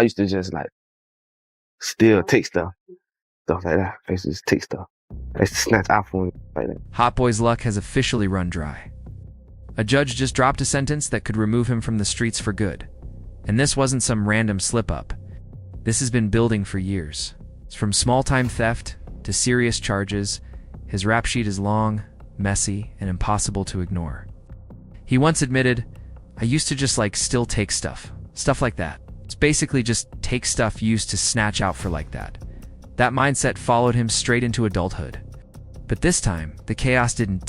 I used to just like steal, take stuff like that. I used to just take stuff. I used to snatch iPhones like that. Hotboi's luck has officially run dry. A judge just dropped a sentence that could remove him from the streets for good. And this wasn't some random slip-up. This has been building for years. From small-time theft to serious charges, his rap sheet is long, messy, and impossible to ignore. He once admitted, "I used to just still take stuff like that. It's basically just take stuff used to snatch out for like that." That mindset followed him straight into adulthood. But this time, the chaos didn't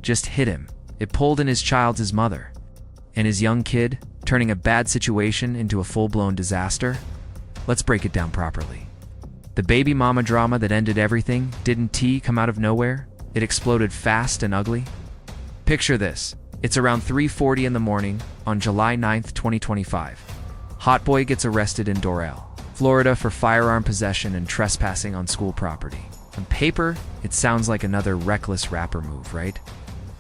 just hit him. It pulled in his child's mother. And his young kid, turning a bad situation into a full-blown disaster? Let's break it down properly. The baby mama drama that ended everything didn't come out of nowhere. It exploded fast and ugly. Picture this. It's around 3:40 in the morning on July 9th, 2025. Hotboii gets arrested in Doral, Florida for firearm possession and trespassing on school property. On paper, it sounds like another reckless rapper move, right?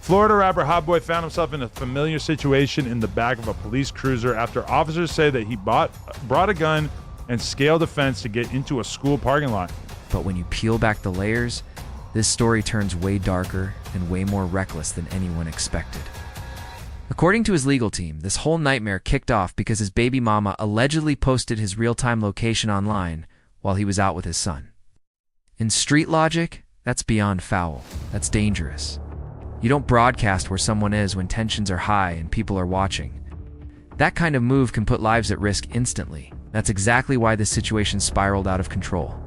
Florida rapper Hotboii found himself in a familiar situation in the back of a police cruiser after officers say that he brought a gun and scaled a fence to get into a school parking lot. But when you peel back the layers, this story turns way darker and way more reckless than anyone expected. According to his legal team, this whole nightmare kicked off because his baby mama allegedly posted his real-time location online while he was out with his son. In street logic, that's beyond foul. That's dangerous. You don't broadcast where someone is when tensions are high and people are watching. That kind of move can put lives at risk instantly. That's exactly why this situation spiraled out of control.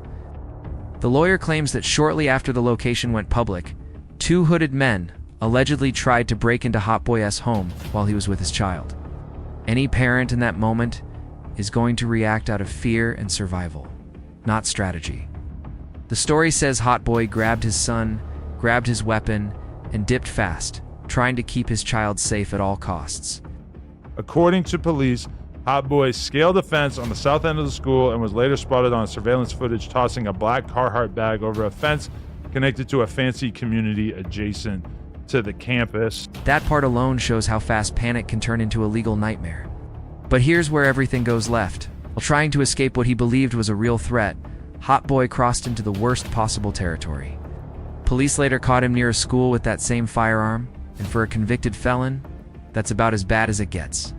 The lawyer claims that shortly after the location went public, two hooded men allegedly tried to break into Hotboi's home while he was with his child. Any parent in that moment is going to react out of fear and survival, not strategy. The story says Hotboii grabbed his son, grabbed his weapon, and dipped fast, trying to keep his child safe at all costs. According to police, Hotboii scaled a fence on the south end of the school and was later spotted on surveillance footage tossing a black Carhartt bag over a fence connected to a fancy community adjacent to the campus. That part alone shows how fast panic can turn into a legal nightmare. But here's where everything goes left. While trying to escape what he believed was a real threat, Hotboii crossed into the worst possible territory. Police later caught him near a school with that same firearm, and for a convicted felon, that's about as bad as it gets.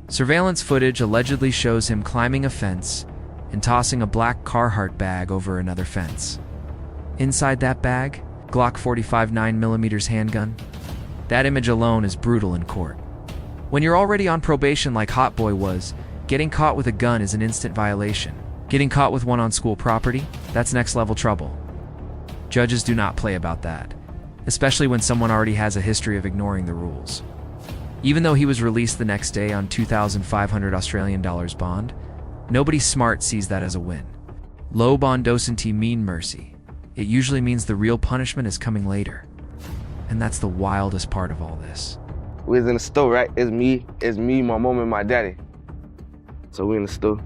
Surveillance footage allegedly shows him climbing a fence and tossing a black Carhartt bag over another fence. Inside that bag, Glock 45 9mm handgun. That image alone is brutal in court. When you're already on probation like Hotboii was, getting caught with a gun is an instant violation. Getting caught with one on school property, that's next level trouble. Judges do not play about that, especially when someone already has a history of ignoring the rules. Even though he was released the next day on $2,500 Australian dollars bond, nobody smart sees that as a win. Low bond doesn't mean mercy. It usually means the real punishment is coming later. And that's the wildest part of all this. We was in the store, right? It's me, my mom, and my daddy. So we in the store.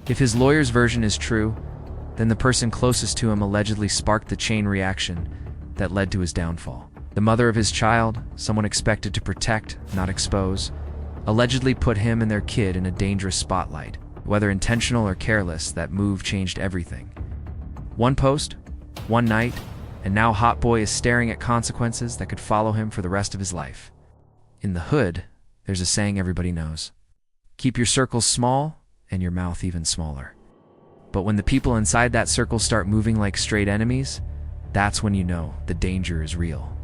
If his lawyer's version is true, then the person closest to him allegedly sparked the chain reaction that led to his downfall. The mother of his child, someone expected to protect, not expose, allegedly put him and their kid in a dangerous spotlight. Whether intentional or careless, that move changed everything. One post, one night, and now Hotboii is staring at consequences that could follow him for the rest of his life. In the hood, there's a saying everybody knows. Keep your circles small and your mouth even smaller. But when the people inside that circle start moving like straight enemies, that's when you know the danger is real.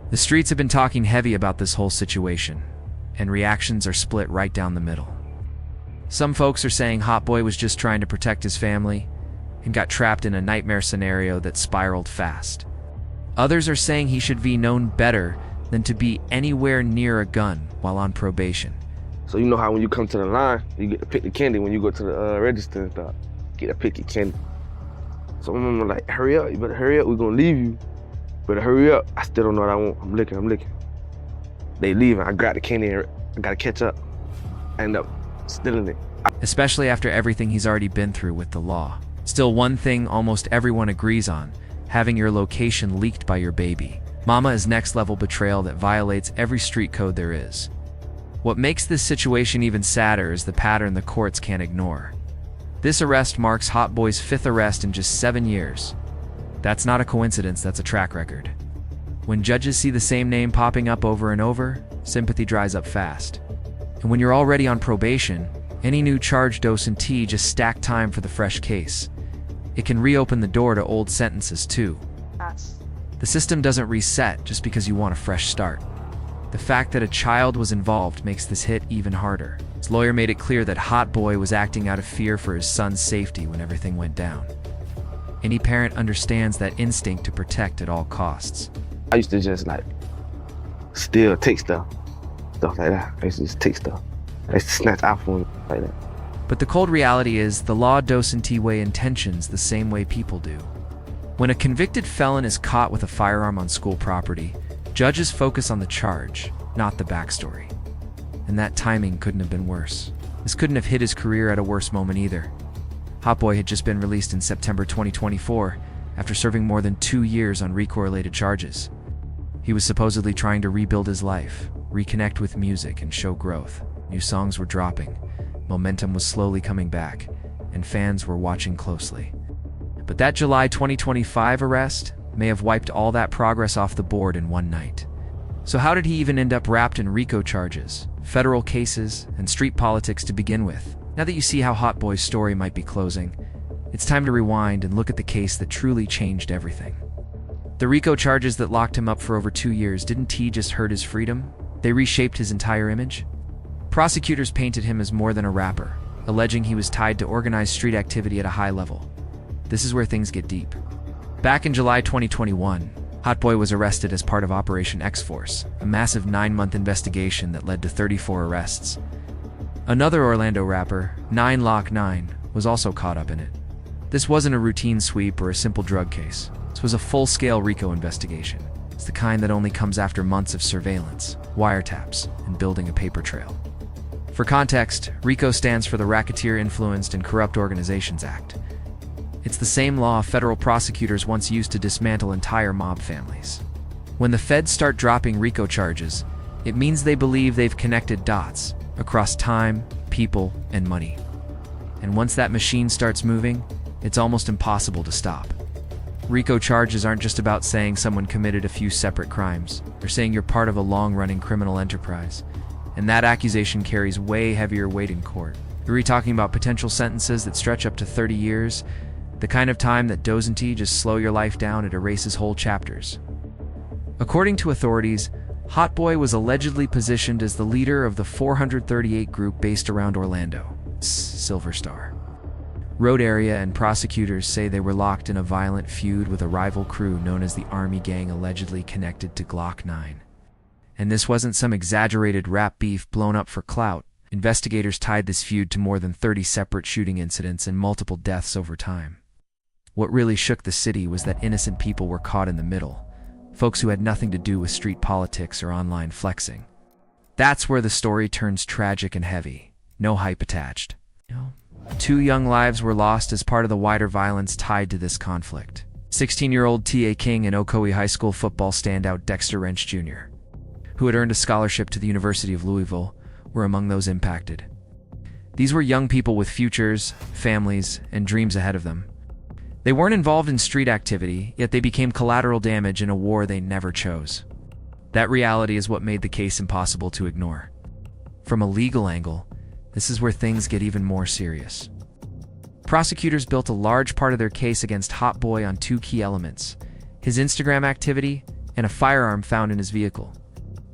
The streets have been talking heavy about this whole situation, and reactions are split right down the middle. Some folks are saying Hotboii was just trying to protect his family and got trapped in a nightmare scenario that spiraled fast. Others are saying he should be known better than to be anywhere near a gun while on probation. So you know how when you come to the line, you get to pick the candy when you go to the register and stuff. Get to pick your candy. So my mama like, hurry up, you better hurry up, we're gonna leave you. Better hurry up. I still don't know what I want. I'm looking. They leaving, I grab the candy and I gotta catch up. I end up stealing it. Especially after everything he's already been through with the law. Still, one thing almost everyone agrees on, having your location leaked by your baby mama is next level betrayal that violates every street code there is. What makes this situation even sadder is the pattern the courts can't ignore. This arrest marks Hotboii's 5th arrest in just 7 years. That's not a coincidence, that's a track record. When judges see the same name popping up over and over, sympathy dries up fast. And when you're already on probation, any new charge docentee just stack time for the fresh case. It can reopen the door to old sentences too. The system doesn't reset just because you want a fresh start. The fact that a child was involved makes this hit even harder. His lawyer made it clear that Hotboii was acting out of fear for his son's safety when everything went down. Any parent understands that instinct to protect at all costs. I used to just like steal, take stuff like that. I used to just take stuff. I used to snatch iPhones like that. But the cold reality is the law doesn't weigh intentions the same way people do. When a convicted felon is caught with a firearm on school property, judges focus on the charge, not the backstory. And that timing couldn't have been worse. This couldn't have hit his career at a worse moment either. Hotboii had just been released in September 2024 after serving more than 2 years on RICO-related charges. He was supposedly trying to rebuild his life, reconnect with music, and show growth. New songs were dropping, momentum was slowly coming back, and fans were watching closely. But that July 2025 arrest may have wiped all that progress off the board in one night. So how did he even end up wrapped in RICO charges, federal cases, and street politics to begin with? Now that you see how Hotboii's story might be closing, it's time to rewind and look at the case that truly changed everything. The RICO charges that locked him up for over 2 years didn't just hurt his freedom, they reshaped his entire image. Prosecutors painted him as more than a rapper, alleging he was tied to organized street activity at a high level. This is where things get deep. Back in July 2021, Hotboii was arrested as part of Operation X-Force, a massive 9-month investigation that led to 34 arrests. Another Orlando rapper, 9 Lock 9, was also caught up in it. This wasn't a routine sweep or a simple drug case. This was a full-scale RICO investigation. It's the kind that only comes after months of surveillance, wiretaps, and building a paper trail. For context, RICO stands for the Racketeer Influenced and Corrupt Organizations Act. It's the same law federal prosecutors once used to dismantle entire mob families. When the feds start dropping RICO charges, it means they believe they've connected dots across time, people, and money. And once that machine starts moving, it's almost impossible to stop. RICO charges aren't just about saying someone committed a few separate crimes. They're saying you're part of a long-running criminal enterprise. And that accusation carries way heavier weight in court. You're talking about potential sentences that stretch up to 30 years, the kind of time that doesn't just slow your life down, it erases whole chapters. According to authorities, Hotboii was allegedly positioned as the leader of the 438 group based around Orlando, Silver Star Road area, and prosecutors say they were locked in a violent feud with a rival crew known as the Army Gang, allegedly connected to Glock 9. And this wasn't some exaggerated rap beef blown up for clout. Investigators tied this feud to more than 30 separate shooting incidents and multiple deaths over time. What really shook the city was that innocent people were caught in the middle, folks who had nothing to do with street politics or online flexing. That's where the story turns tragic and heavy. No hype attached. 2 young lives were lost as part of the wider violence tied to this conflict. 16-year-old T.A. King and Ocoee High School football standout Dexter Wrench Jr., who had earned a scholarship to the University of Louisville, were among those impacted. These were young people with futures, families, and dreams ahead of them. They weren't involved in street activity, yet they became collateral damage in a war they never chose. That reality is what made the case impossible to ignore. From a legal angle, this is where things get even more serious. Prosecutors built a large part of their case against Hotboii on 2 key elements: his Instagram activity and a firearm found in his vehicle.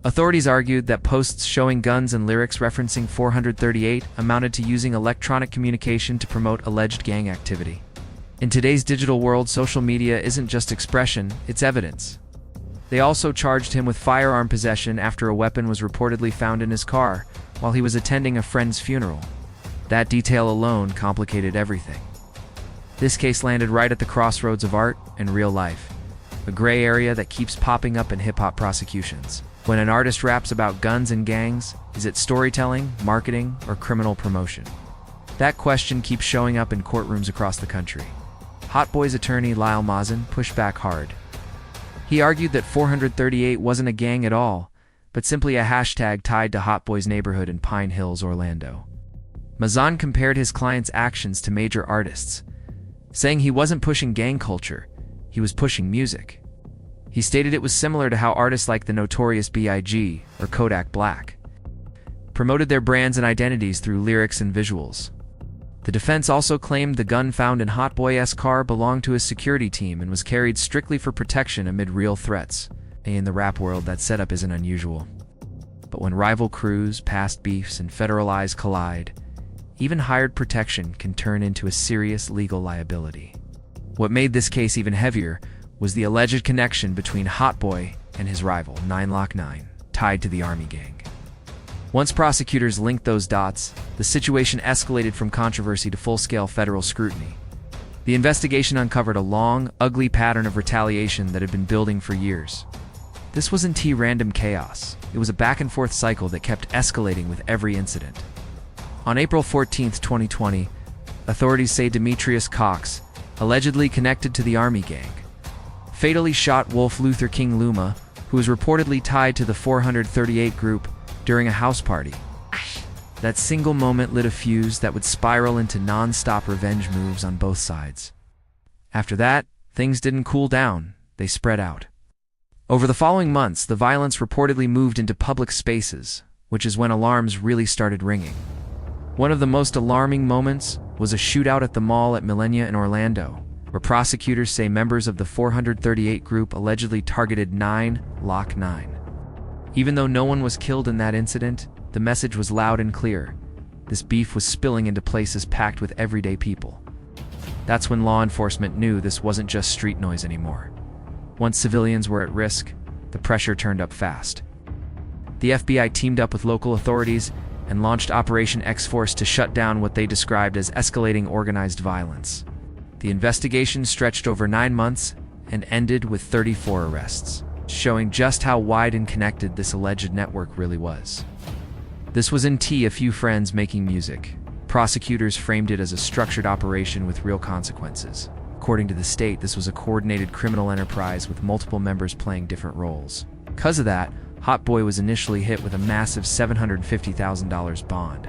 Authorities argued that posts showing guns and lyrics referencing 438 amounted to using electronic communication to promote alleged gang activity. In today's digital world, social media isn't just expression, it's evidence. They also charged him with firearm possession after a weapon was reportedly found in his car while he was attending a friend's funeral. That detail alone complicated everything. This case landed right at the crossroads of art and real life, a gray area that keeps popping up in hip-hop prosecutions. When an artist raps about guns and gangs, is it storytelling, marketing, or criminal promotion? That question keeps showing up in courtrooms across the country. Hotboii's attorney, Lyle Mazen, pushed back hard. He argued that 438 wasn't a gang at all, but simply a hashtag tied to Hotboi's neighborhood in Pine Hills, Orlando. Mazan compared his client's actions to major artists, saying he wasn't pushing gang culture, he was pushing music. He stated it was similar to how artists like the Notorious B.I.G. or Kodak Black promoted their brands and identities through lyrics and visuals. The defense also claimed the gun found in Hotboi's car belonged to his security team and was carried strictly for protection amid real threats. In the rap world, that setup isn't unusual. But when rival crews, past beefs, and federal eyes collide, even hired protection can turn into a serious legal liability. What made this case even heavier was the alleged connection between Hotboii and his rival, 9lock9, tied to the Army gang. Once prosecutors linked those dots, the situation escalated from controversy to full-scale federal scrutiny. The investigation uncovered a long, ugly pattern of retaliation that had been building for years. This wasn't random chaos. It was a back-and-forth cycle that kept escalating with every incident. On April 14, 2020, authorities say Demetrius Cox, allegedly connected to the Army gang, fatally shot Wolf Luther King Luma, who was reportedly tied to the 438 group, during a house party. That single moment lit a fuse that would spiral into non-stop revenge moves on both sides. After that, things didn't cool down, they spread out. Over the following months, the violence reportedly moved into public spaces, which is when alarms really started ringing. One of the most alarming moments was a shootout at the mall at Millenia in Orlando, where prosecutors say members of the 438 group allegedly targeted 9lock9. Even though no one was killed in that incident, the message was loud and clear. This beef was spilling into places packed with everyday people. That's when law enforcement knew this wasn't just street noise anymore. Once civilians were at risk, the pressure turned up fast. The FBI teamed up with local authorities and launched Operation X-Force to shut down what they described as escalating organized violence. The investigation stretched over 9 months and ended with 34 arrests, showing just how wide and connected this alleged network really was. This wasn't a few friends making music. Prosecutors framed it as a structured operation with real consequences. According to the state, this was a coordinated criminal enterprise with multiple members playing different roles. Because of that, Hotboii was initially hit with a massive $750,000 bond.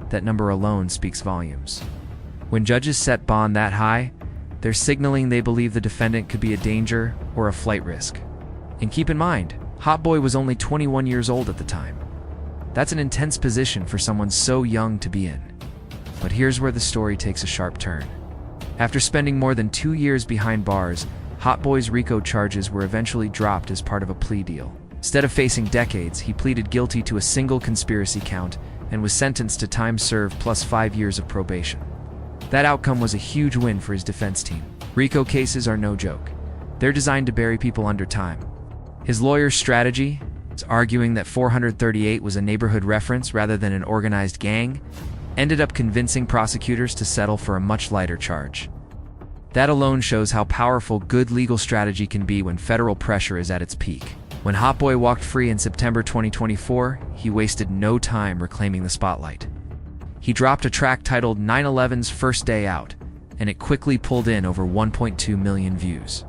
That number alone speaks volumes. When judges set bond that high, they're signaling they believe the defendant could be a danger or a flight risk. And keep in mind, Hotboii was only 21 years old at the time. That's an intense position for someone so young to be in. But here's where the story takes a sharp turn. After spending more than 2 years behind bars, Hotboi's RICO charges were eventually dropped as part of a plea deal. Instead of facing decades, he pleaded guilty to a single conspiracy count and was sentenced to time served plus 5 years of probation. That outcome was a huge win for his defense team. RICO cases are no joke. They're designed to bury people under time. His lawyer's strategy, arguing that 438 was a neighborhood reference rather than an organized gang, ended up convincing prosecutors to settle for a much lighter charge. That alone shows how powerful good legal strategy can be when federal pressure is at its peak. When Hotboii walked free in September 2024, he wasted no time reclaiming the spotlight. He dropped a track titled 9/11's First Day Out, and it quickly pulled in over 1.2 million views.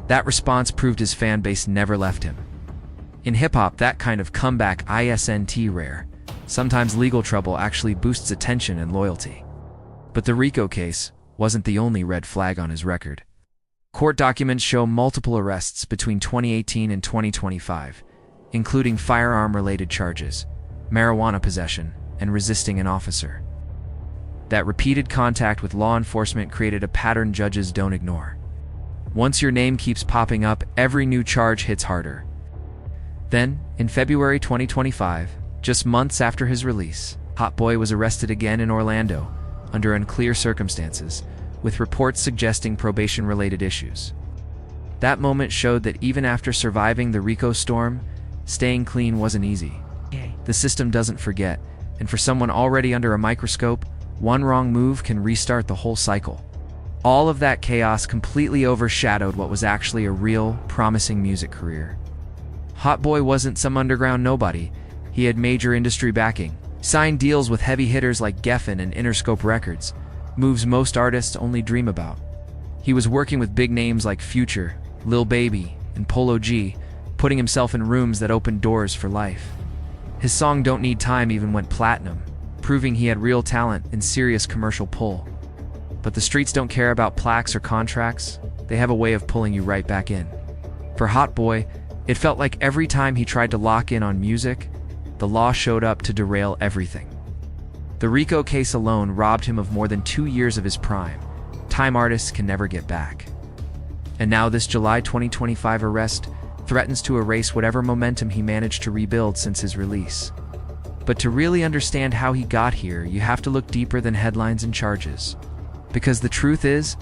That response proved his fan base never left him. In hip-hop, that kind of comeback isn't rare. Sometimes legal trouble actually boosts attention and loyalty. But the RICO case wasn't the only red flag on his record. Court documents show multiple arrests between 2018 and 2025, including firearm-related charges, marijuana possession, and resisting an officer. That repeated contact with law enforcement created a pattern judges don't ignore. Once your name keeps popping up, every new charge hits harder. Then, in February 2025, just months after his release, Hotboii was arrested again in Orlando, under unclear circumstances, with reports suggesting probation-related issues. That moment showed that even after surviving the RICO storm, staying clean wasn't easy. The system doesn't forget, and for someone already under a microscope, one wrong move can restart the whole cycle. All of that chaos completely overshadowed what was actually a real, promising music career. Hotboii wasn't some underground nobody. He had major industry backing, signed deals with heavy hitters like Geffen and Interscope Records, moves most artists only dream about. He was working with big names like Future, Lil Baby, and Polo G, putting himself in rooms that opened doors for life. His song Don't Need Time even went platinum, proving he had real talent and serious commercial pull. But the streets don't care about plaques or contracts. They have a way of pulling you right back in. For Hotboii, it felt like every time he tried to lock in on music, the law showed up to derail everything. The RICO case alone robbed him of more than 2 years of his prime. Time artists can never get back. And now this July 2025 arrest threatens to erase whatever momentum he managed to rebuild since his release. But to really understand how he got here, you have to look deeper than headlines and charges. Because the truth is,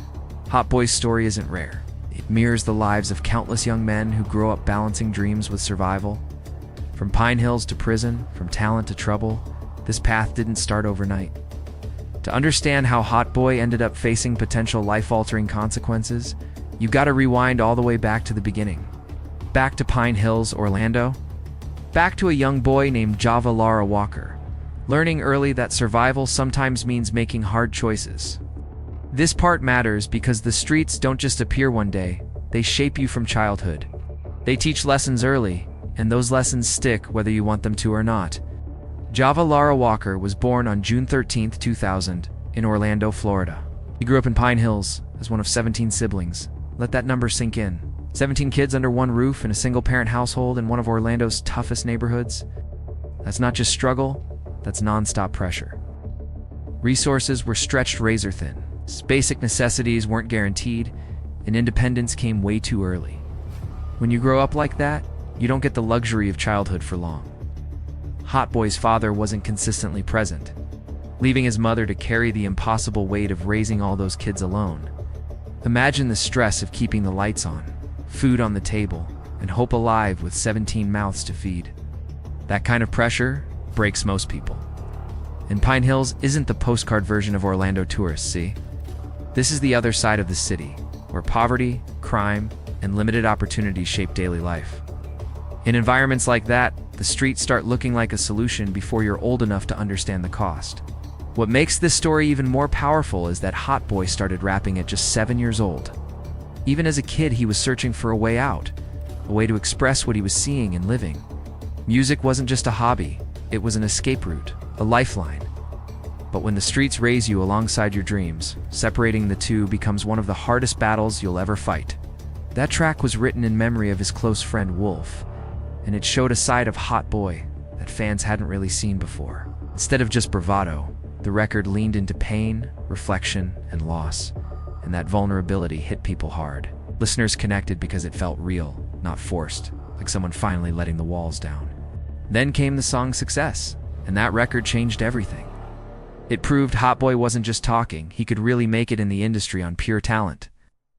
Hotboii's story isn't rare. It mirrors the lives of countless young men who grow up balancing dreams with survival. From Pine Hills to prison, from talent to trouble, this path didn't start overnight. To understand how Hotboii ended up facing potential life-altering consequences, you gotta rewind all the way back to the beginning. Back to Pine Hills, Orlando. Back to a young boy named Java Lara Walker, learning early that survival sometimes means making hard choices. This part matters because the streets don't just appear one day, they shape you from childhood. They teach lessons early, and those lessons stick whether you want them to or not. Java Lara Walker was born on June 13, 2000, in Orlando, Florida. He grew up in Pine Hills as one of 17 siblings. Let that number sink in. 17 kids under one roof in a single-parent household in one of Orlando's toughest neighborhoods. That's not just struggle, that's non-stop pressure. Resources were stretched razor-thin. Basic necessities weren't guaranteed, and independence came way too early. When you grow up like that, you don't get the luxury of childhood for long. Hotboii's father wasn't consistently present, leaving his mother to carry the impossible weight of raising all those kids alone. Imagine the stress of keeping the lights on, food on the table, and hope alive with 17 mouths to feed. That kind of pressure breaks most people. And Pine Hills isn't the postcard version of Orlando tourists, see? This is the other side of the city, where poverty, crime, and limited opportunities shape daily life. In environments like that, the streets start looking like a solution before you're old enough to understand the cost. What makes this story even more powerful is that Hotboii started rapping at just 7 years old. Even as a kid, he was searching for a way out, a way to express what he was seeing and living. Music wasn't just a hobby, it was an escape route, a lifeline. But when the streets raise you alongside your dreams, separating the two becomes one of the hardest battles you'll ever fight. That track was written in memory of his close friend Wolf, and it showed a side of Hotboii that fans hadn't really seen before. Instead of just bravado, the record leaned into pain, reflection, and loss, and that vulnerability hit people hard. Listeners connected because it felt real, not forced, like someone finally letting the walls down. Then came the song's success, and that record changed everything. It proved Hotboii wasn't just talking, he could really make it in the industry on pure talent.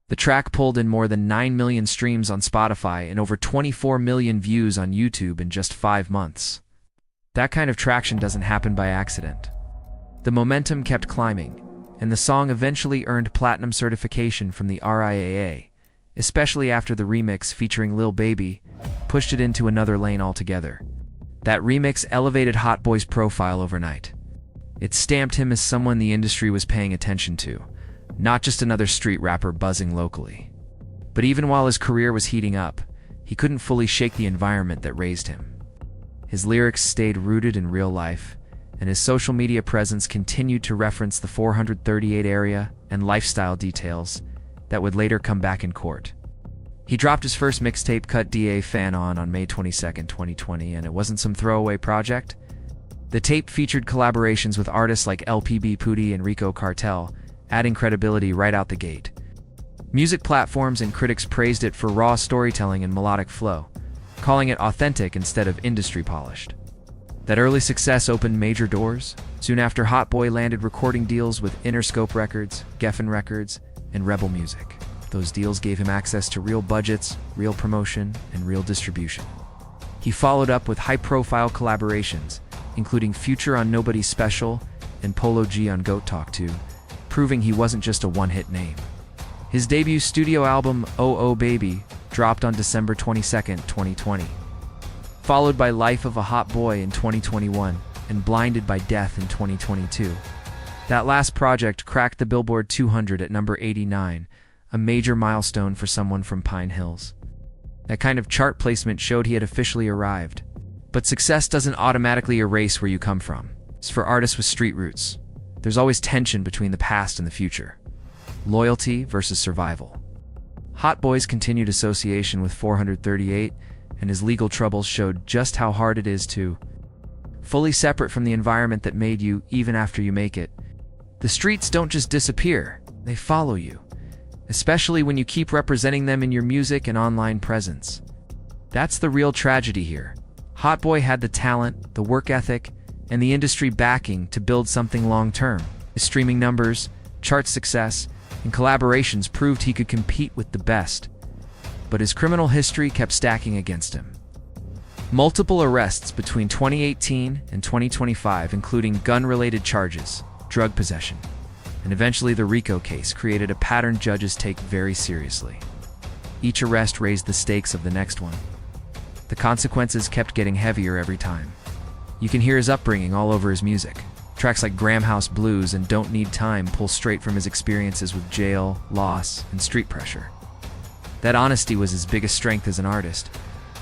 The track pulled in more than 9 million streams on Spotify and over 24 million views on YouTube in just 5 months. That kind of traction doesn't happen by accident. The momentum kept climbing, and the song eventually earned platinum certification from the RIAA, especially after the remix featuring Lil Baby pushed it into another lane altogether. That remix elevated Hotboii's profile overnight. It stamped him as someone the industry was paying attention to, not just another street rapper buzzing locally. But even while his career was heating up, he couldn't fully shake the environment that raised him. His lyrics stayed rooted in real life, and his social media presence continued to reference the 438 area and lifestyle details that would later come back in court. He dropped his first mixtape, Cut DA Fan on May 22, 2020, and it wasn't some throwaway project. The tape featured collaborations with artists like LPB Pooty and Rico Cartel, adding credibility right out the gate. Music platforms and critics praised it for raw storytelling and melodic flow, calling it authentic instead of industry polished. That early success opened major doors. Soon after, Hotboii landed recording deals with Interscope Records, Geffen Records, and Rebel Music. Those deals gave him access to real budgets, real promotion, and real distribution. He followed up with high-profile collaborations, including Future on Nobody's Special and Polo G on Goat Talk 2, proving he wasn't just a one-hit name. His debut studio album, Oh Oh Baby, dropped on December 22, 2020, followed by Life of a Hotboii in 2021 and Blinded by Death in 2022. That last project cracked the Billboard 200 at number 89, a major milestone for someone from Pine Hills. That kind of chart placement showed he had officially arrived. But success doesn't automatically erase where you come from. As for artists with street roots, there's always tension between the past and the future. Loyalty versus survival. Hotboi's continued association with 438 and his legal troubles showed just how hard it is to fully separate from the environment that made you even after you make it. The streets don't just disappear, they follow you, especially when you keep representing them in your music and online presence. That's the real tragedy here. Hotboii had the talent, the work ethic, and the industry backing to build something long-term. His streaming numbers, chart success, and collaborations proved he could compete with the best. But his criminal history kept stacking against him. Multiple arrests between 2018 and 2025, including gun-related charges, drug possession, and eventually the RICO case, created a pattern judges take very seriously. Each arrest raised the stakes of the next one. The consequences kept getting heavier every time. You can hear his upbringing all over his music. Tracks like Graham House Blues and Don't Need Time pull straight from his experiences with jail, loss, and street pressure. That honesty was his biggest strength as an artist,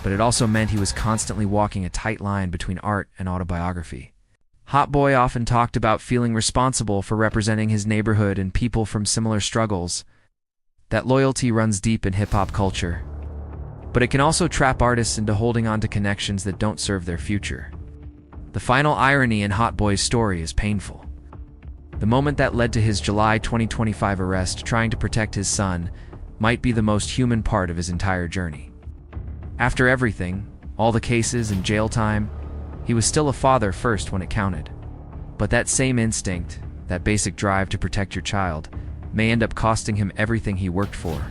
but it also meant he was constantly walking a tight line between art and autobiography. Hotboii often talked about feeling responsible for representing his neighborhood and people from similar struggles. That loyalty runs deep in hip-hop culture, but it can also trap artists into holding on to connections that don't serve their future. The final irony in Hotboi's story is painful. The moment that led to his July 2025 arrest, trying to protect his son, might be the most human part of his entire journey. After everything, all the cases and jail time, he was still a father first when it counted. But that same instinct, that basic drive to protect your child, may end up costing him everything he worked for.